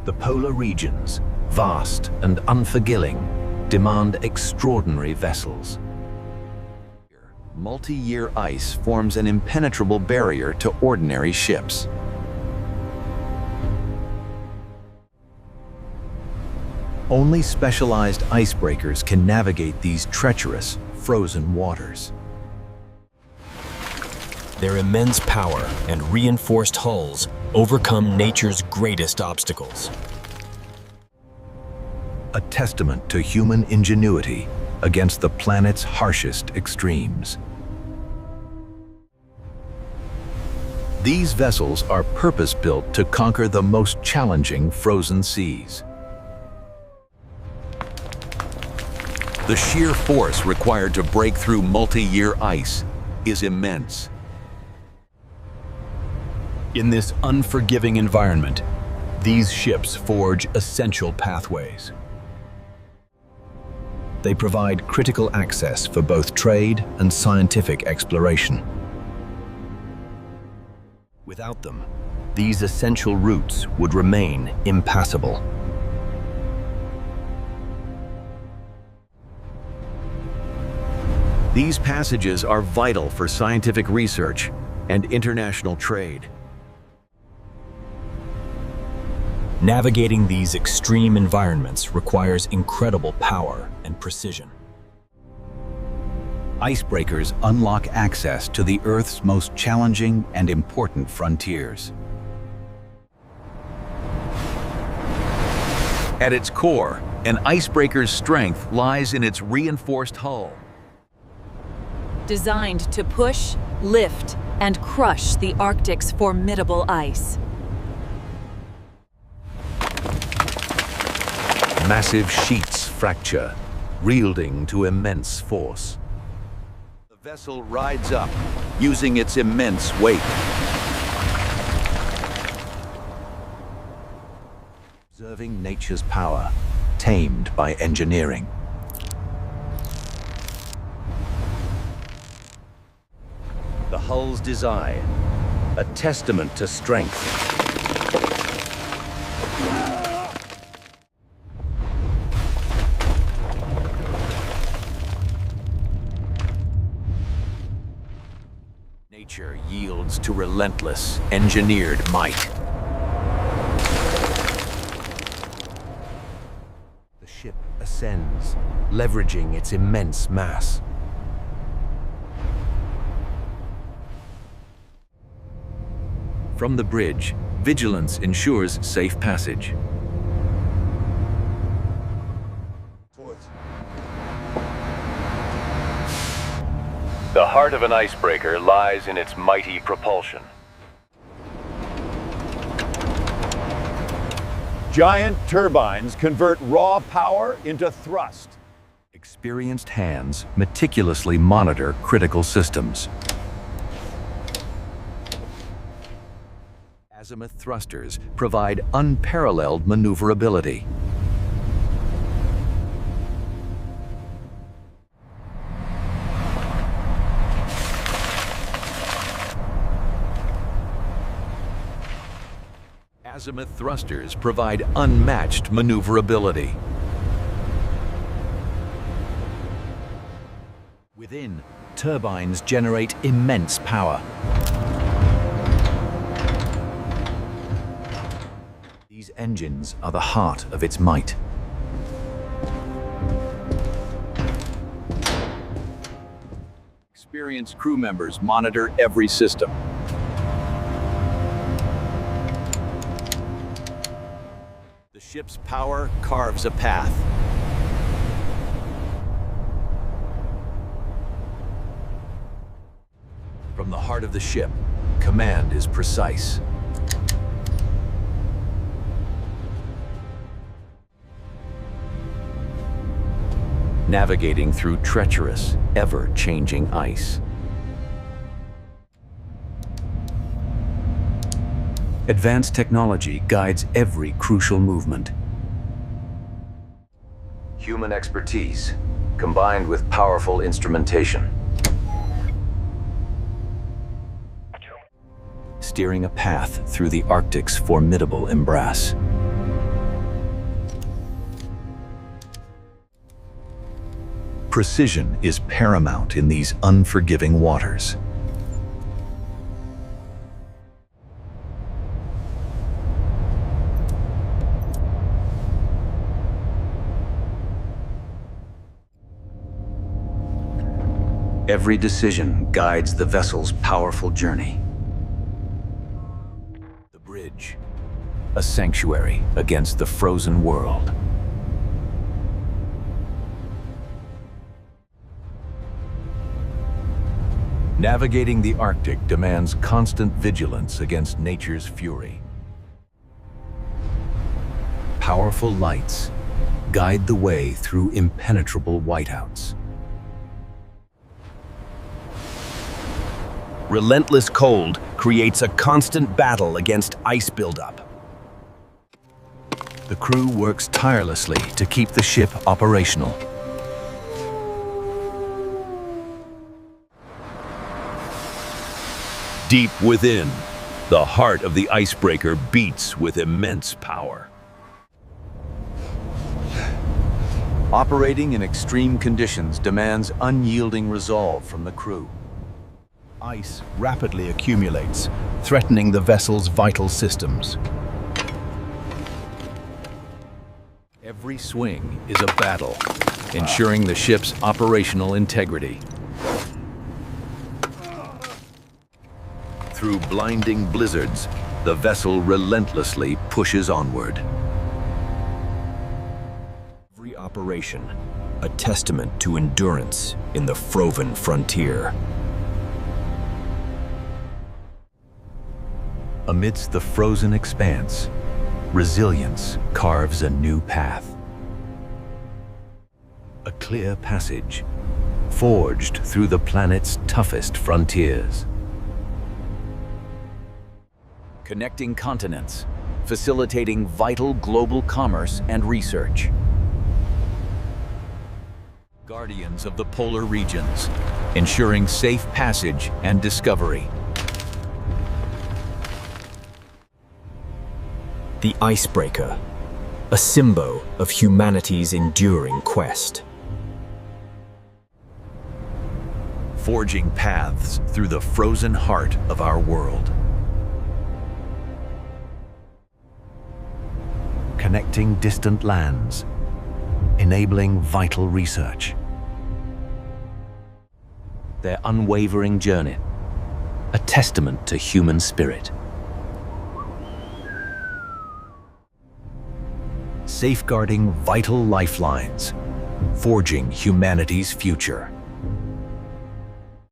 The polar regions, vast and unforgiving, demand extraordinary vessels. Multi-year ice forms an impenetrable barrier to ordinary ships. Only specialized icebreakers can navigate these treacherous, frozen waters. Their immense power and reinforced hulls overcome nature's greatest obstacles. A testament to human ingenuity against the planet's harshest extremes. These vessels are purpose-built to conquer the most challenging frozen seas. The sheer force required to break through multi-year ice is immense. In this unforgiving environment, these ships forge essential pathways. They provide critical access for both trade and scientific exploration. Without them, these essential routes would remain impassable. These passages are vital for scientific research and international trade. Navigating these extreme environments requires incredible power and precision. Icebreakers unlock access to the Earth's most challenging and important frontiers. At its core, an icebreaker's strength lies in its reinforced hull. Designed to push, lift, and crush the Arctic's formidable ice. Massive sheets fracture, yielding to immense force. The vessel rides up, using its immense weight. Observing nature's power, tamed by engineering. The hull's design, a testament to strength. Nature yields to relentless, engineered might. The ship ascends, leveraging its immense mass. From the bridge, vigilance ensures safe passage. The heart of an icebreaker lies in its mighty propulsion. Giant turbines convert raw power into thrust. Experienced hands meticulously monitor critical systems. Azimuth thrusters provide unparalleled maneuverability. Azimuth thrusters provide unmatched maneuverability. Within, turbines generate immense power. These engines are the heart of its might. Experienced crew members monitor every system. The ship's power carves a path. From the heart of the ship, command is precise. Navigating through treacherous, ever-changing ice. Advanced technology guides every crucial movement. Human expertise, combined with powerful instrumentation. Steering a path through the Arctic's formidable embrace. Precision is paramount in these unforgiving waters. Every decision guides the vessel's powerful journey. The bridge, a sanctuary against the frozen world. Navigating the Arctic demands constant vigilance against nature's fury. Powerful lights guide the way through impenetrable whiteouts. Relentless cold creates a constant battle against ice buildup. The crew works tirelessly to keep the ship operational. Deep within, the heart of the icebreaker beats with immense power. Operating in extreme conditions demands unyielding resolve from the crew. Ice rapidly accumulates, threatening the vessel's vital systems. Every swing is a battle, ensuring the ship's operational integrity. Through blinding blizzards, the vessel relentlessly pushes onward. Every operation, a testament to endurance in the frozen frontier. Amidst the frozen expanse, resilience carves a new path. A clear passage, forged through the planet's toughest frontiers. Connecting continents, facilitating vital global commerce and research. Guardians of the polar regions, ensuring safe passage and discovery. The Icebreaker, a symbol of humanity's enduring quest. Forging paths through the frozen heart of our world. Connecting distant lands, enabling vital research. Their unwavering journey, a testament to human spirit. Safeguarding vital lifelines, forging humanity's future.